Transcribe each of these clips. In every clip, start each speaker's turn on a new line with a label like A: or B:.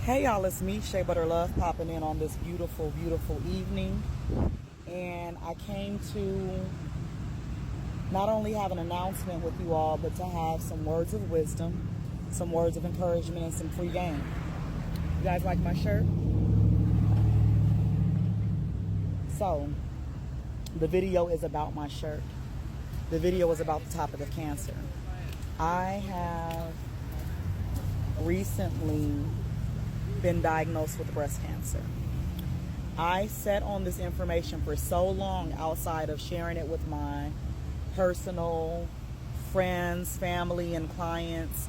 A: Hey y'all, it's me, Shea Butter Love, popping in on this beautiful, beautiful evening. And I came to not only have an announcement with you all, but to have some words of wisdom, some words of encouragement, and some free game. You guys like my shirt? So, the video is about my shirt. The video is about the topic of cancer. I have recently been diagnosed with breast cancer. I sat on this information for so long outside of sharing it with my personal friends, family, and clients,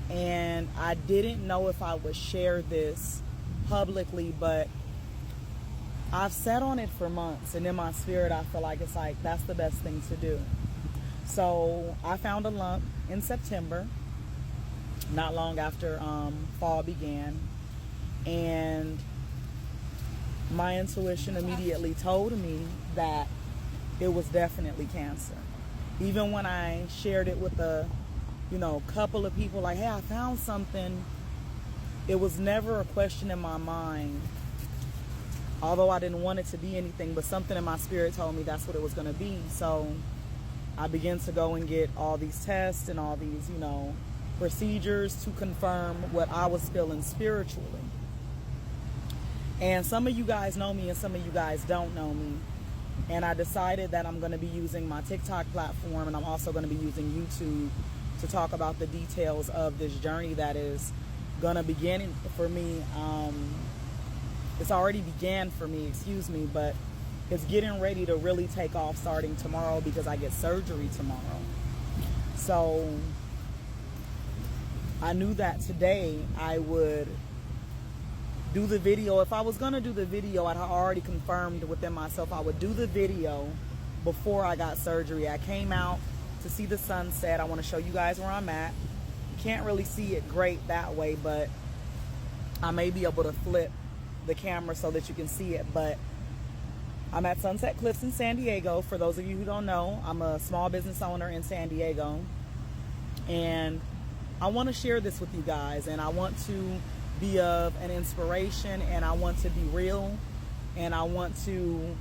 A: and I didn't know if I would share this publicly, but I've sat on it for months, and in my spirit I feel like that's the best thing to do. So I found a lump in September, not long after fall began. And my intuition immediately told me that it was definitely cancer. Even when I shared it with a couple of people, like, hey, I found something, it was never a question in my mind, although I didn't want it to be anything, but something in my spirit told me that's what it was going to be. So I began to go and get all these tests and all these, procedures to confirm what I was feeling spiritually. And some of you guys know me and some of you guys don't know me. And I decided that I'm going to be using my TikTok platform, and I'm also going to be using YouTube to talk about the details of this journey that is going to begin for me. It's already began for me, but it's getting ready to really take off starting tomorrow because I get surgery tomorrow. So I knew that today I would do the video. If I was going to do the video, I'd already confirmed within myself I would do the video before I got surgery. I came out to see the sunset. I want to show you guys where I'm at. You can't really see it great that way, but I may be able to flip the camera so that you can see it. But I'm at Sunset Cliffs in San Diego. For those of you who don't know, I'm a small business owner in San Diego. And I want to share this with you guys, and I want to be of an inspiration, and I want to be real, and I want to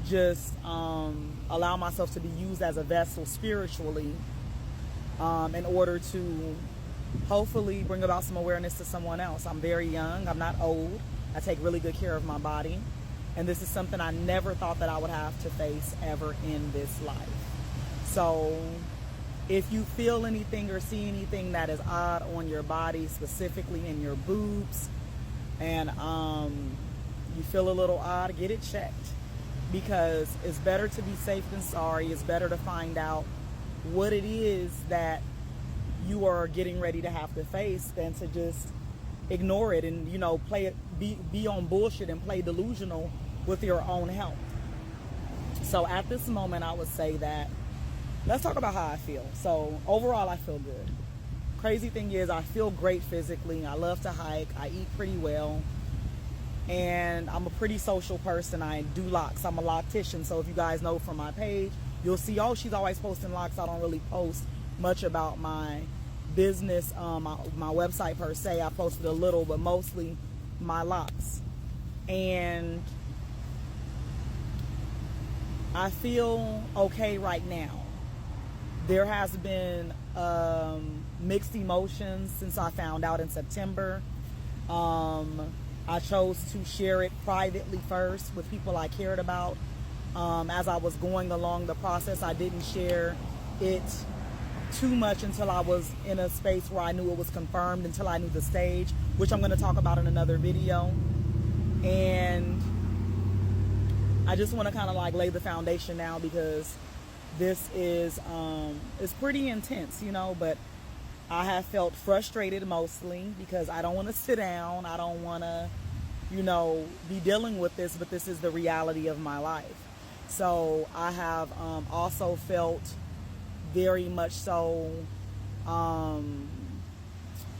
A: just allow myself to be used as a vessel spiritually in order to hopefully bring about some awareness to someone else. I'm very young. I'm not old. I take really good care of my body, and this is something I never thought that I would have to face ever in this life. So if you feel anything or see anything that is odd on your body, specifically in your boobs, and you feel a little odd, get it checked, because it's better to be safe than sorry. It's better to find out what it is that you are getting ready to have to face than to just ignore it and play it, be on bullshit and play delusional with your own health. So at this moment, I would say that let's talk about how I feel. So overall, I feel good. Crazy thing is, I feel great physically. I love to hike. I eat pretty well. And I'm a pretty social person. I do locks. I'm a loctician. So if you guys know from my page, you'll see, oh, she's always posting locks. I don't really post much about my business, my website per se. I posted a little, but mostly my locks. And I feel okay right now. There has been mixed emotions since I found out in September. I chose to share it privately first with people I cared about. As I was going along the process, I didn't share it too much until I was in a space where I knew it was confirmed, until I knew the stage, which I'm going to talk about in another video. And I just want to kind of lay the foundation now, because this is it's pretty intense, but I have felt frustrated mostly because I don't want to sit down. I don't want to, be dealing with this, but this is the reality of my life. So I have also felt very much so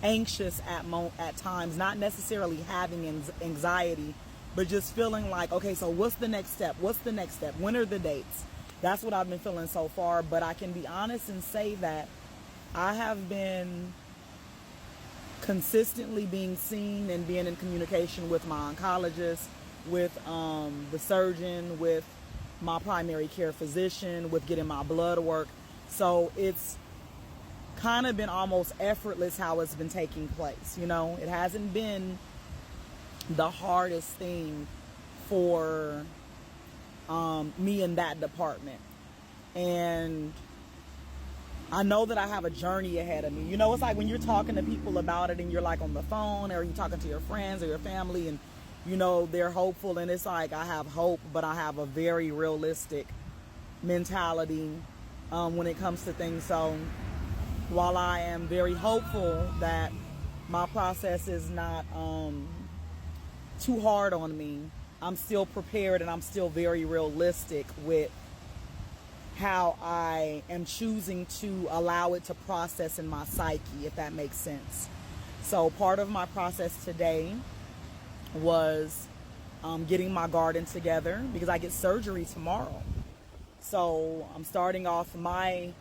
A: anxious at times, not necessarily having anxiety, but just feeling like, okay, so what's the next step? What's the next step? When are the dates? That's what I've been feeling so far. But I can be honest and say that I have been consistently being seen and being in communication with my oncologist, with the surgeon, with my primary care physician, with getting my blood work. So it's kind of been almost effortless how it's been taking place. You know, it hasn't been the hardest thing for me in that department. And I know that I have a journey ahead of me. You know, it's like when you're talking to people about it and you're like on the phone, or you're talking to your friends or your family, and you know, they're hopeful, and it's like, I have hope, but I have a very realistic mentality when it comes to things. So while I am very hopeful that my process is not too hard on me, I'm still prepared, and I'm still very realistic with how I am choosing to allow it to process in my psyche, if that makes sense. So part of my process today was getting my garden together, because I get surgery tomorrow. So I'm starting off my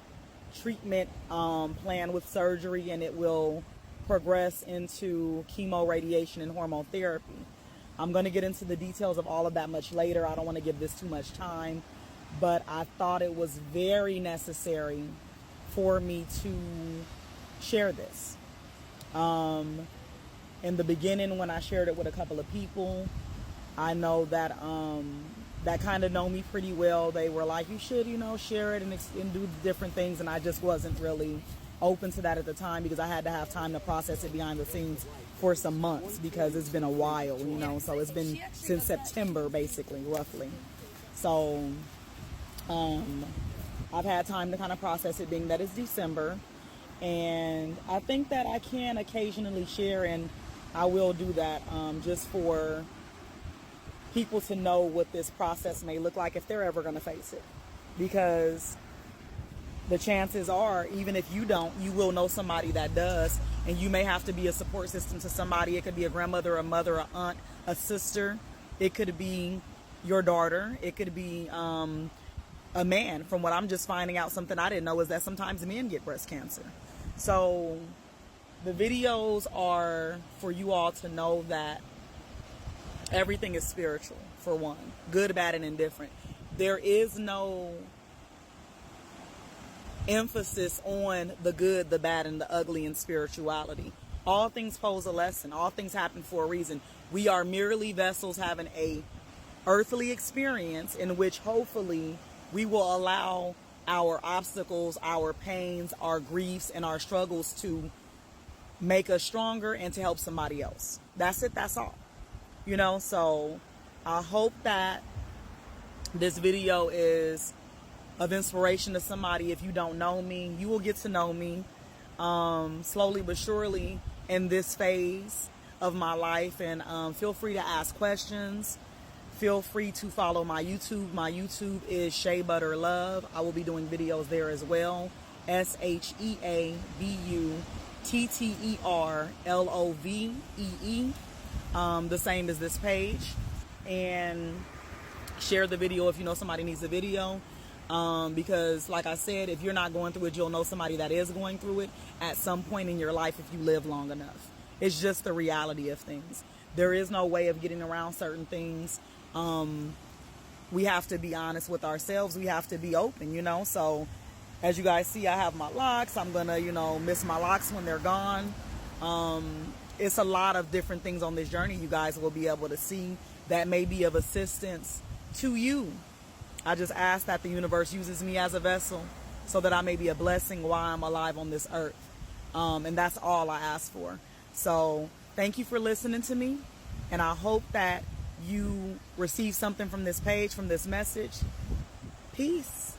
A: treatment plan with surgery, and it will progress into chemo, radiation, and hormone therapy. I'm going to get into the details of all of that much later. I don't want to give this too much time, but I thought it was very necessary for me to share this. In the beginning, when I shared it with a couple of people, I know that that kind of know me pretty well. They were like, you should, you know, share it and do different things. And I just wasn't really open to that at the time, because I had to have time to process it behind the scenes for some months, because it's been a while, you know. So it's been since September, basically, roughly. So I've had time to kind of process it, being that it's December. And I think that I can occasionally share, and I will do that just for people to know what this process may look like if they're ever going to face it. Because the chances are, even if you don't, you will know somebody that does, and you may have to be a support system to somebody. It could be a grandmother, a mother, an aunt, a sister. It could be your daughter. It could be a man. From what I'm just finding out, something I didn't know is that sometimes men get breast cancer. So the videos are for you all to know that everything is spiritual, for one. Good, bad, and indifferent. There is no emphasis on the good, the bad, and the ugly in spirituality. All things pose a lesson. All things happen for a reason. We are merely vessels having a earthly experience in which hopefully we will allow our obstacles, our pains, our griefs, and our struggles to make us stronger and to help somebody else. That's it. That's all. You know, so I hope that this video is of inspiration to somebody. If you don't know me, you will get to know me slowly but surely in this phase of my life. And feel free to ask questions. Feel free to follow my YouTube. My YouTube is Shea Butter Love. I will be doing videos there as well. SheaButterLovee. The same as this page. And share the video if you know somebody needs a video. Because like I said, if you're not going through it, you'll know somebody that is going through it at some point in your life if you live long enough. It's just the reality of things. There is no way of getting around certain things. We have to be honest with ourselves. We have to be open, you know. So as you guys see, I have my locks. I'm gonna, you know, miss my locks when they're gone. It's a lot of different things on this journey you guys will be able to see that may be of assistance to you. I just ask that the universe uses me as a vessel so that I may be a blessing while I'm alive on this earth. And that's all I ask for. So thank you for listening to me. And I hope that you receive something from this page, from this message. Peace.